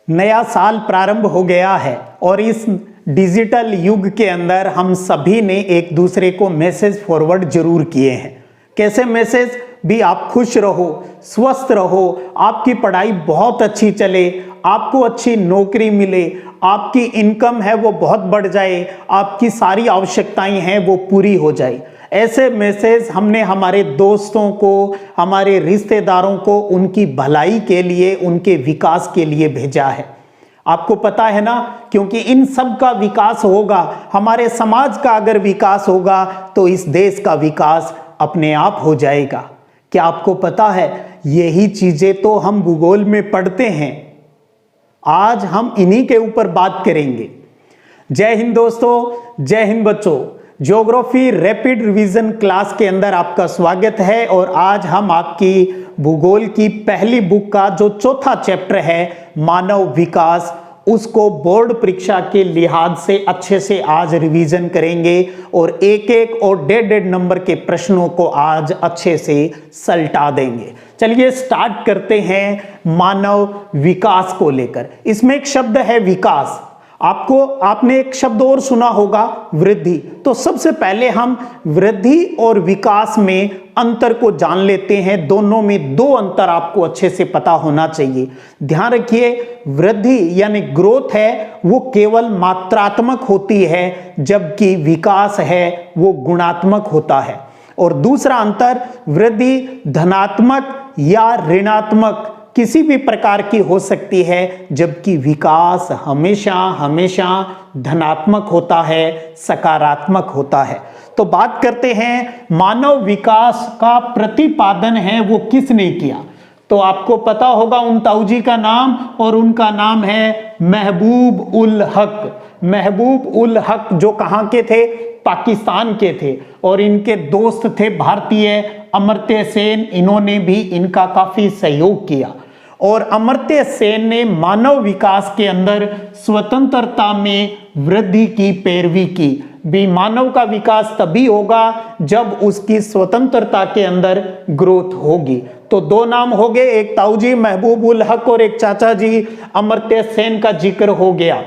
नया साल प्रारंभ हो गया है और इस डिजिटल युग के अंदर हम सभी ने एक दूसरे को मैसेज फॉरवर्ड जरूर किए हैं। कैसे मैसेज? भी आप खुश रहो, स्वस्थ रहो, आपकी पढ़ाई बहुत अच्छी चले, आपको अच्छी नौकरी मिले, आपकी इनकम है वो बहुत बढ़ जाए, आपकी सारी आवश्यकताएं हैं वो पूरी हो जाए। ऐसे मैसेज हमने हमारे दोस्तों को, हमारे रिश्तेदारों को उनकी भलाई के लिए, उनके विकास के लिए भेजा है। आपको पता है ना, क्योंकि इन सब का विकास होगा, हमारे समाज का अगर विकास होगा तो इस देश का विकास अपने आप हो जाएगा। क्या आपको पता है, यही चीजें तो हम भूगोल में पढ़ते हैं। आज हम इन्हीं के ऊपर बात करेंगे। जय हिंद दोस्तों, जय हिंद बच्चों। ज्योग्राफी रैपिड रिवीजन क्लास के अंदर आपका स्वागत है और आज हम आपकी भूगोल की पहली बुक का जो चौथा चैप्टर है मानव विकास, उसको बोर्ड परीक्षा के लिहाज से अच्छे से आज रिवीजन करेंगे और एक एक और डेढ़ नंबर के प्रश्नों को आज अच्छे से सलटा देंगे। चलिए स्टार्ट करते हैं मानव विकास को लेकर। इसमें एक शब्द है विकास। आपने एक शब्द और सुना होगा, वृद्धि। तो सबसे पहले हम वृद्धि और विकास में अंतर को जान लेते हैं। दोनों में दो अंतर आपको अच्छे से पता होना चाहिए। ध्यान रखिए, वृद्धि यानी ग्रोथ है वो केवल मात्रात्मक होती है, जबकि विकास है वो गुणात्मक होता है। और दूसरा अंतर, वृद्धि धनात्मक या ऋणात्मक किसी भी प्रकार की हो सकती है, जबकि विकास हमेशा हमेशा धनात्मक होता है, सकारात्मक होता है। तो बात करते हैं मानव विकास का प्रतिपादन है वो किसने किया। तो आपको पता होगा उन ताऊजी का नाम, और उनका नाम है महबूब उल हक। महबूब उल हक जो कहाँ के थे? पाकिस्तान के थे। और इनके दोस्त थे भारतीय अमर्त्य सेन। इन्होंने भी इनका काफी सहयोग किया और अमर्त्य सेन ने मानव विकास के अंदर स्वतंत्रता में वृद्धि की पैरवी की। भी मानव का विकास तभी होगा जब उसकी स्वतंत्रता के अंदर ग्रोथ होगी। तो दो नाम हो गए, एक ताऊजी महबूब उल हक और एक चाचा जी अमर्त्य सेन का जिक्र हो गया।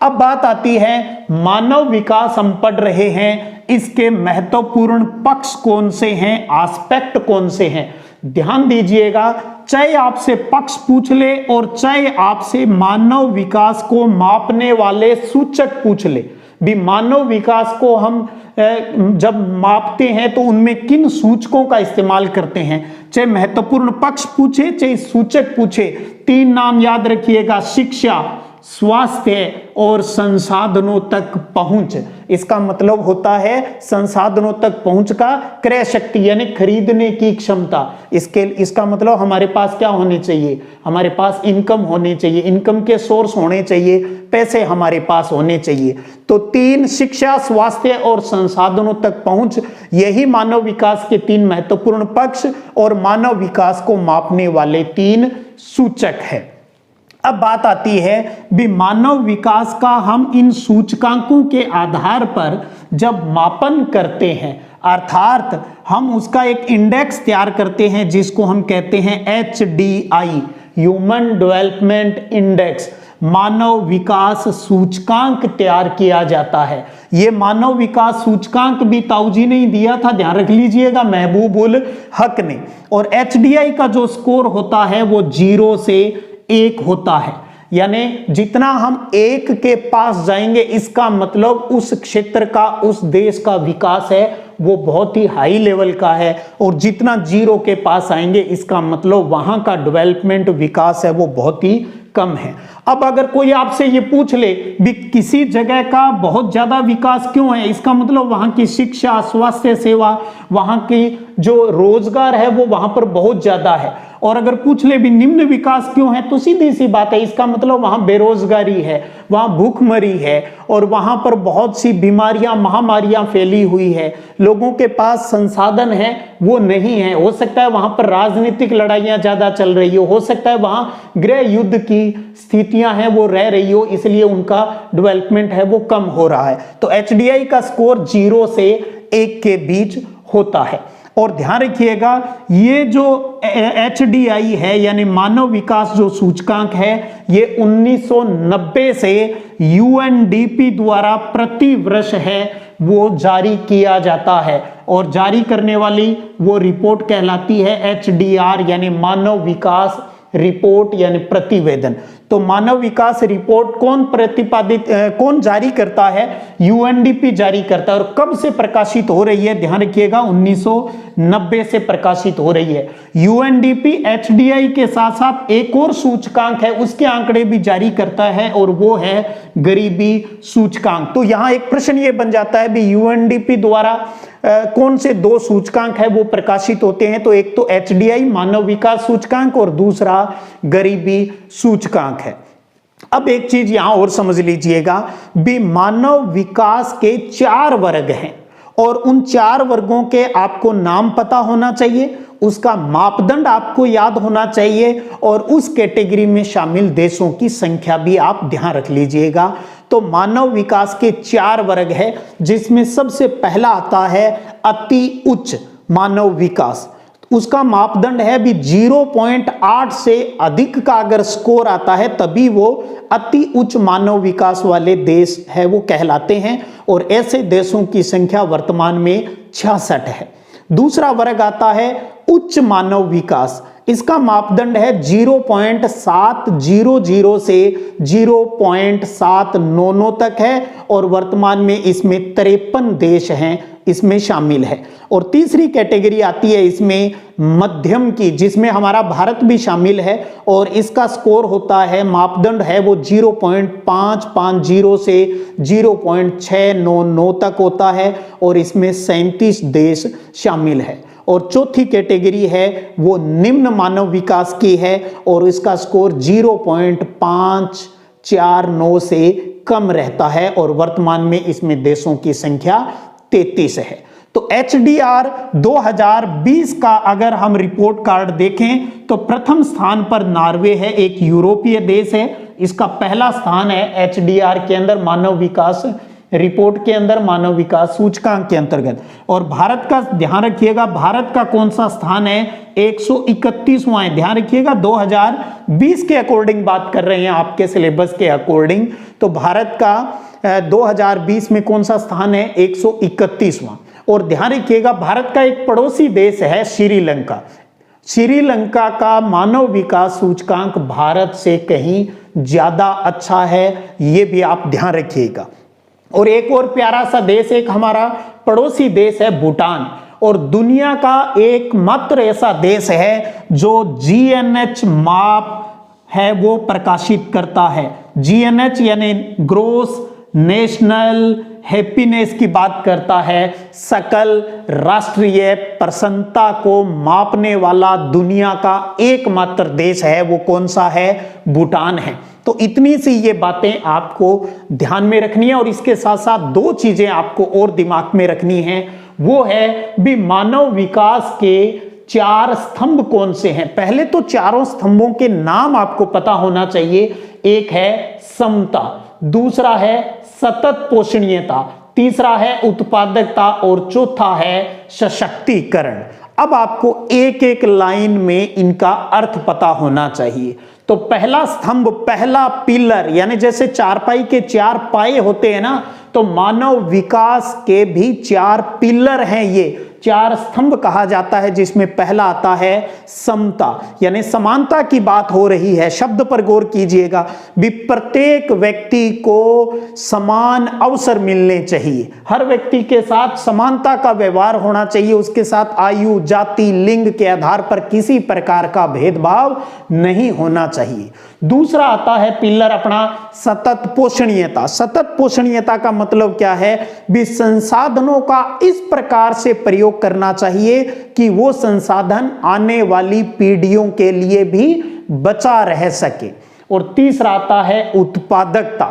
अब बात आती है मानव विकास हम पढ़ रहे हैं, इसके महत्वपूर्ण पक्ष कौन से हैं, एस्पेक्ट कौन से हैं। ध्यान दीजिएगा, चाहे आपसे पक्ष पूछ ले और चाहे आपसे मानव विकास को मापने वाले सूचक पूछ ले। भी मानव विकास को हम जब मापते हैं तो उनमें किन सूचकों का इस्तेमाल करते हैं। चाहे महत्वपूर्ण पक्ष पूछे, चाहे सूचक पूछे, तीन नाम याद रखिएगा: शिक्षा, स्वास्थ्य और संसाधनों तक पहुंच। इसका मतलब होता है संसाधनों तक पहुंच का क्रय शक्ति यानी खरीदने की क्षमता। इसका मतलब हमारे पास क्या होने चाहिए? हमारे पास इनकम होनी चाहिए, इनकम के सोर्स होने चाहिए, पैसे हमारे पास होने चाहिए। तो तीन, शिक्षा, स्वास्थ्य और संसाधनों तक पहुंच, यही मानव विकास के तीन महत्वपूर्ण पक्ष और मानव विकास को मापने वाले तीन सूचक है। अब बात आती है भी मानव विकास का हम इन सूचकांकों के आधार पर जब मापन करते हैं, अर्थात हम उसका एक इंडेक्स तैयार करते हैं जिसको हम कहते हैं HDI, ह्यूमन डेवलपमेंट इंडेक्स, मानव विकास सूचकांक तैयार किया जाता है। ये मानव विकास सूचकांक भी ताऊजी ने ही दिया था, ध्यान रख लीजिएगा, महबूब उल हक ने। और HDI का जो स्कोर होता है वो 0 से 1 होता है, यानी जितना हम 1 के पास जाएंगे इसका मतलब उस क्षेत्र का, उस देश का विकास है वो बहुत ही हाई लेवल का है, और जितना 0 के पास आएंगे इसका मतलब वहां का डेवलपमेंट विकास है वो बहुत ही कम है। अब अगर कोई आपसे ये पूछ ले भी किसी जगह का बहुत ज्यादा विकास क्यों है, इसका मतलब वहां की शिक्षा, स्वास्थ्य सेवा, वहां की जो रोजगार है वो वहां पर बहुत ज्यादा है। और अगर पूछ ले भी निम्न विकास क्यों है, तो सीधी सी बात है, इसका मतलब वहां बेरोजगारी है, वहां भूखमरी है और वहां पर बहुत सी बीमारियां, महामारियां फैली हुई है, लोगों के पास संसाधन है वो नहीं है। हो सकता है वहां पर राजनीतिक लड़ाइयां ज्यादा चल रही हो सकता है वहां गृह युद्ध की स्थितियां हैं वो रह रही हो, इसलिए उनका डेवलपमेंट है वो कम हो रहा है। तो HDI का स्कोर 0 से 1 के बीच होता है। और ध्यान रखिएगा ये जो HDI है यानी मानव विकास जो सूचकांक है ये 1990 से UNDP द्वारा प्रति वर्ष है वो जारी किया जाता है और जारी करने वाली वो रिपोर्ट कहलाती है HDR यानी मानव विकास रिपोर्ट यानी प्रतिवेदन। तो मानव विकास रिपोर्ट कौन जारी करता है? UNDP जारी करता है। और कब से प्रकाशित हो रही है? ध्यान रखिएगा 1990 से प्रकाशित हो रही है। UNDP HDI के साथ साथ एक और सूचकांक है उसके आंकड़े भी जारी करता है और वो है गरीबी सूचकांक। तो यहां एक प्रश्न ये बन जाता है भी UNDP द्वारा कौन से दो सूचकांक है वो प्रकाशित होते हैं? तो एक तो HDI मानव विकास सूचकांक और दूसरा गरीबी सूचकांक है। अब एक चीज यहां और समझ लीजिएगा भी मानव विकास के 4 वर्ग हैं और उन 4 वर्गों के आपको नाम पता होना चाहिए, उसका मापदंड आपको याद होना चाहिए और उस कैटेगरी में शामिल देशों की संख्या भी आप ध्यान रख लीजिएगा। तो मानव विकास के 4 वर्ग है जिसमें सबसे पहला आता है अति उच्च मानव विकास। उसका मापदंड है भी 0.8 से अधिक का अगर स्कोर आता है तभी वो अति उच्च मानव विकास वाले देश है वो कहलाते हैं और ऐसे देशों की संख्या वर्तमान में 66 है। दूसरा वर्ग आता है उच्च मानव विकास। इसका मापदंड है 0.700 से 0.799 तक है और वर्तमान में इसमें 53 देश हैं इसमें शामिल है। और तीसरी कैटेगरी आती है इसमें मध्यम की जिसमें हमारा भारत भी शामिल है और इसका स्कोर होता है मापदंड है वो 0.550 से 0.699 तक होता है और इसमें 37 देश शामिल है। और चौथी कैटेगरी है वो निम्न मानव विकास की है और इसका स्कोर 0.549 से कम रहता है और वर्तमान में इसमें देशों की संख्या 33 है। तो HDR 2020 का अगर हम रिपोर्ट कार्ड देखें तो प्रथम स्थान पर नॉर्वे है, एक यूरोपीय देश है। इसका पहला स्थान है HDR के अंदर मानव विकास रिपोर्ट के अंदर मानव विकास सूचकांक के अंतर्गत। और भारत का ध्यान रखिएगा, भारत का कौन सा स्थान है? 131वां है। ध्यान रखिएगा 2020 के अकॉर्डिंग बात कर रहे हैं, आपके सिलेबस के अकॉर्डिंग। तो भारत का 2020 में कौन सा स्थान है? 131वां। और ध्यान रखिएगा भारत का एक पड़ोसी देश है श्रीलंका। श्रीलंका का मानव विकास सूचकांक भारत से कहीं ज्यादा अच्छा है, ये भी आप ध्यान रखिएगा। और एक और प्यारा सा देश एक हमारा पड़ोसी देश है भूटान। और दुनिया का एकमात्र ऐसा देश है जो GNH माप है वो प्रकाशित करता है। GNH यानी ग्रोस नेशनल हैप्पीनेस की बात करता है। सकल राष्ट्रीय प्रसन्नता को मापने वाला दुनिया का एकमात्र देश है वो कौन सा है? भूटान है। तो इतनी सी ये बातें आपको ध्यान में रखनी है। और इसके साथ साथ 2 चीजें आपको और दिमाग में रखनी है, वो है भी मानव विकास के 4 स्तंभ कौन से हैं। पहले तो चारों स्तंभों के नाम आपको पता होना चाहिए। एक है समता, दूसरा है सतत पोषणीयता, तीसरा है उत्पादकता और चौथा है सशक्तिकरण। अब आपको एक एक लाइन में इनका अर्थ पता होना चाहिए। तो पहला स्तंभ, पहला पिलर, यानी जैसे चारपाई के 4 पाए होते हैं ना, तो मानव विकास के भी 4 पिलर हैं, ये 4 स्तंभ कहा जाता है। जिसमें पहला आता है समता, यानी समानता की बात हो रही है। शब्द पर गौर कीजिएगा भी प्रत्येक व्यक्ति को समान अवसर मिलने चाहिए, हर व्यक्ति के साथ समानता का व्यवहार होना चाहिए, उसके साथ आयु, जाति, लिंग के आधार पर किसी प्रकार का भेदभाव नहीं होना चाहिए। दूसरा आता है पिलर अपना सतत पोषणीयता। सतत पोषणीयता का मतलब क्या है? भी संसाधनों का इस प्रकार से प्रयोग करना चाहिए कि वो संसाधन आने वाली पीढ़ियों के लिए भी बचा रह सके। और तीसरा आता है उत्पादकता।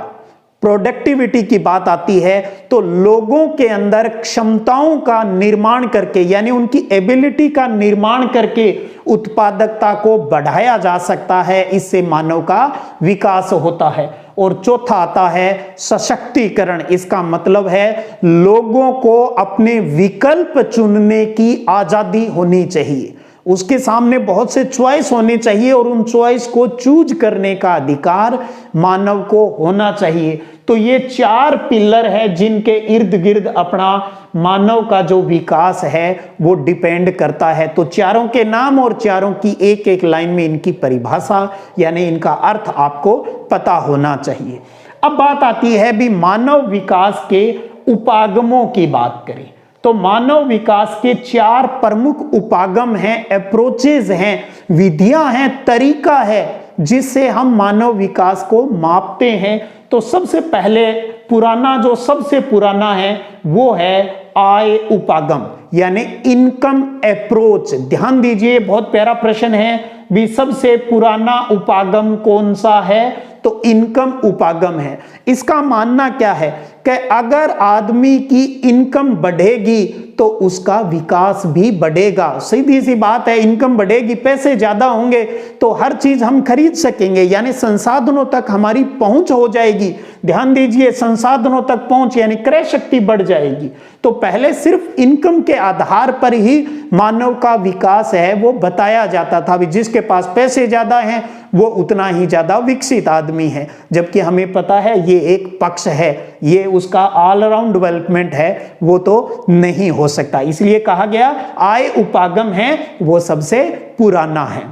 प्रोडक्टिविटी की बात आती है तो लोगों के अंदर क्षमताओं का निर्माण करके यानी उनकी एबिलिटी का निर्माण करके उत्पादकता को बढ़ाया जा सकता है, इससे मानव का विकास होता है। और चौथा आता है सशक्तिकरण। इसका मतलब है लोगों को अपने विकल्प चुनने की आजादी होनी चाहिए, उसके सामने बहुत से चॉइस होने चाहिए और उन चॉइस को चूज करने का अधिकार मानव को होना चाहिए। तो ये 4 पिलर है जिनके इर्द गिर्द अपना मानव का जो विकास है वो डिपेंड करता है। तो चारों के नाम और चारों की एक एक लाइन में इनकी परिभाषा यानी इनका अर्थ आपको पता होना चाहिए। अब बात आती है भी मानव विकास के उपागमों की बात करें तो मानव विकास के 4 प्रमुख उपागम हैं, अप्रोचेज हैं, विधियां हैं, तरीका है जिससे हम मानव विकास को मापते हैं। तो सबसे पहले पुराना जो सबसे पुराना है वो है आय उपागम यानी इनकम अप्रोच। ध्यान दीजिए, बहुत प्यारा प्रश्न है भी सबसे पुराना उपागम कौन सा है तो इनकम उपागम है। इसका मानना क्या है कि अगर आदमी की इनकम बढ़ेगी तो उसका विकास भी बढ़ेगा। सीधी सी बात है, इनकम बढ़ेगी, पैसे ज्यादा होंगे तो हर चीज हम खरीद सकेंगे यानी संसाधनों तक हमारी पहुंच हो जाएगी। ध्यान दीजिए, संसाधनों तक पहुंच यानी क्रय शक्ति बढ़ जाएगी। तो पहले सिर्फ इनकम के आधार पर ही मानव का विकास है वो बताया जाता था, जिसके पास पैसे ज्यादा हैं वो उतना ही ज्यादा विकसित आदमी है। जबकि हमें पता है ये एक पक्ष है, ये उसका ऑल अराउंड डेवलपमेंट है, वो तो नहीं हो सकता। इसलिए कहा गया आय उपागम है वो सबसे पुराना है।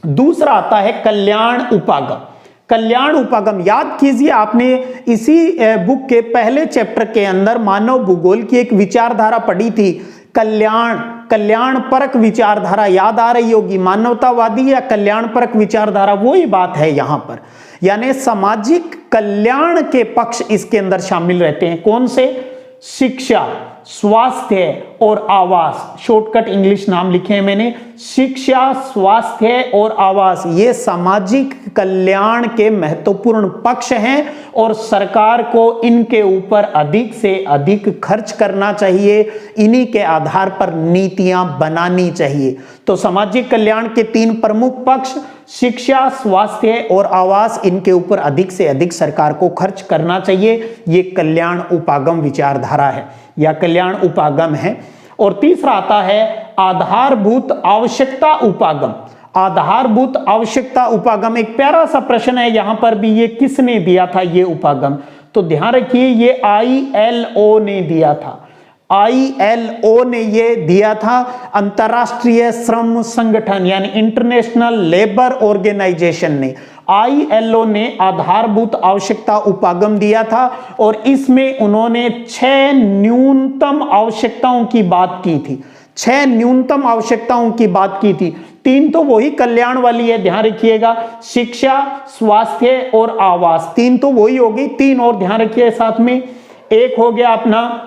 दूसरा आता है कल्याण उपागम। कल्याण उपागम याद कीजिए, आपने इसी बुक के पहले चैप्टर के अंदर मानव भूगोल की एक विचारधारा पढ़ी थी, कल्याण परक विचारधारा याद आ रही होगी। मानवतावादी या कल्याण परक विचारधारा वही बात है यहां पर, यानी सामाजिक कल्याण के पक्ष इसके अंदर शामिल रहते हैं। कौन से? शिक्षा, स्वास्थ्य और आवास। शॉर्टकट इंग्लिश नाम लिखे हैं मैंने, शिक्षा, स्वास्थ्य और आवास, ये सामाजिक कल्याण के महत्वपूर्ण पक्ष हैं और सरकार को इनके ऊपर अधिक से अधिक खर्च करना चाहिए, इन्हीं के आधार पर नीतियां बनानी चाहिए। तो सामाजिक कल्याण के 3 प्रमुख पक्ष शिक्षा, स्वास्थ्य और आवास, इनके ऊपर अधिक से अधिक सरकार को खर्च करना चाहिए। ये कल्याण उपागम विचारधारा है या कल्याण उपागम है। और तीसरा आता है आधारभूत आवश्यकता उपागम। आधारभूत आवश्यकता उपागम एक प्यारा सा प्रश्न है यहां पर भी, ये किसने दिया था ये उपागम? तो ध्यान रखिए ये ILO ने दिया था। ILO ने ये दिया था, अंतरराष्ट्रीय श्रम संगठन यानी इंटरनेशनल लेबर ऑर्गेनाइजेशन ने। ILO ने आधारभूत आवश्यकता उपागम दिया था और इसमें उन्होंने 6 न्यूनतम आवश्यकताओं की बात की थी। 6 न्यूनतम आवश्यकताओं की बात की थी। 3 तो वही कल्याण वाली है, ध्यान रखिएगा, शिक्षा, स्वास्थ्य और आवास, 3 तो वही होगी। 3 और ध्यान रखिए साथ में, एक हो गया अपना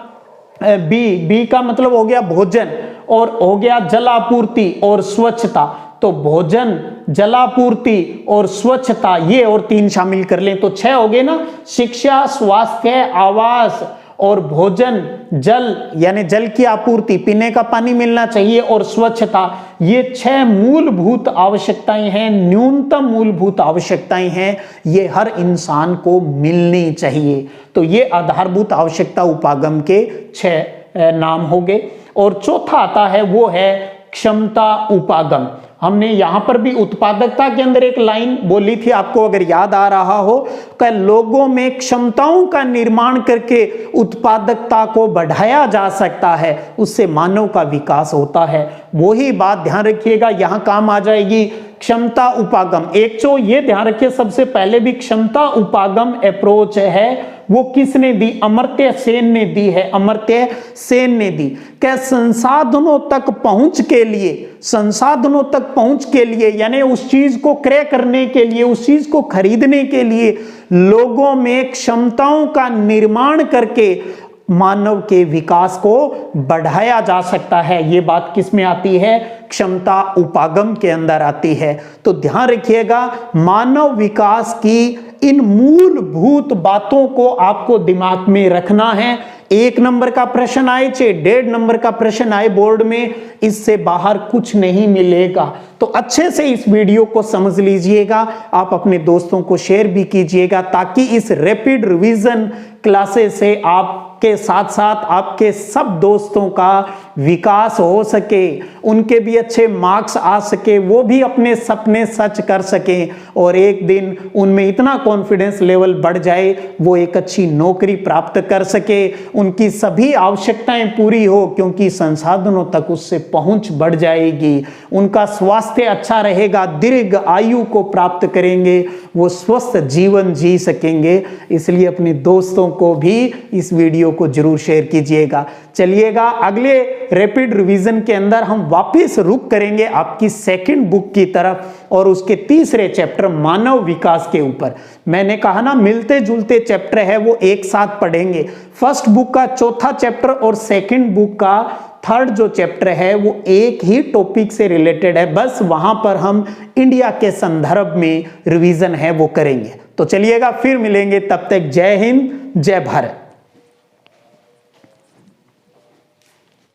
बी का मतलब हो गया भोजन, और हो गया जलापूर्ति और स्वच्छता। तो भोजन, जलापूर्ति और स्वच्छता, ये और 3 शामिल कर लें तो 6 हो गए ना। शिक्षा, स्वास्थ्य, आवास और भोजन, जल यानी जल की आपूर्ति, पीने का पानी मिलना चाहिए, और स्वच्छता, ये 6 मूलभूत आवश्यकताएं हैं, न्यूनतम मूलभूत आवश्यकताएं हैं, ये हर इंसान को मिलनी चाहिए। तो ये आधारभूत आवश्यकता उपागम के 6 नाम हो गए। और चौथा आता है वो है क्षमता उपागम। हमने यहां पर भी उत्पादकता के अंदर एक लाइन बोली थी, आपको अगर याद आ रहा हो, कि लोगों में क्षमताओं का निर्माण करके उत्पादकता को बढ़ाया जा सकता है, उससे मानव का विकास होता है। वही बात ध्यान रखिएगा यहां काम आ जाएगी, क्षमता उपागम। एक तो ये ध्यान रखिए, सबसे पहले भी क्षमता उपागम अप्रोच है वो किसने दी? अमर्त्य सेन ने दी है, अमर्त्य सेन ने दी। क्या संसाधनों तक पहुंच के लिए, संसाधनों तक पहुंच के लिए यानी उस चीज को क्रय करने के लिए, उस चीज को खरीदने के लिए लोगों में क्षमताओं का निर्माण करके मानव के विकास को बढ़ाया जा सकता है। ये बात किस में आती है? क्षमता उपागम के अंदर आती है। तो ध्यान रखिएगा, मानव विकास की इन मूलभूत बातों को आपको दिमाग में रखना है। 1 नंबर का प्रश्न आए चाहे 1.5 नंबर का प्रश्न आए बोर्ड में, इससे बाहर कुछ नहीं मिलेगा। तो अच्छे से इस वीडियो को समझ लीजिएगा, आप अपने दोस्तों को शेयर भी कीजिएगा ताकि इस रैपिड रिवीजन क्लासेस से आपके साथ साथ आपके सब दोस्तों का विकास हो सके, उनके भी अच्छे मार्क्स आ सके, वो भी अपने सपने सच कर सके और एक दिन उनमें इतना कॉन्फिडेंस लेवल बढ़ जाए वो एक अच्छी नौकरी प्राप्त कर सके, उनकी सभी आवश्यकताएं पूरी हो क्योंकि संसाधनों तक उससे पहुंच बढ़ जाएगी, उनका स्वास्थ्य अच्छा रहेगा, दीर्घ आयु को प्राप्त करेंगे, वो स्वस्थ जीवन जी सकेंगे। इसलिए अपने दोस्तों को भी इस वीडियो को जरूर शेयर कीजिएगा। चलिएगा अगले रैपिड रिवीजन के अंदर हम वापस रुक करेंगे आपकी सेकंड बुक की तरफ और उसके तीसरे चैप्टर मानव विकास के ऊपर। मैंने कहा ना मिलते जुलते चैप्टर है वो एक साथ पढ़ेंगे। फर्स्ट बुक का चौथा चैप्टर और सेकंड बुक का थर्ड जो चैप्टर है वो एक ही टॉपिक से रिलेटेड है, बस वहां पर हम इंडिया के संदर्भ में रिवीजन है वो करेंगे। तो चलिएगा फिर मिलेंगे, तब तक जय हिंद जय भारत।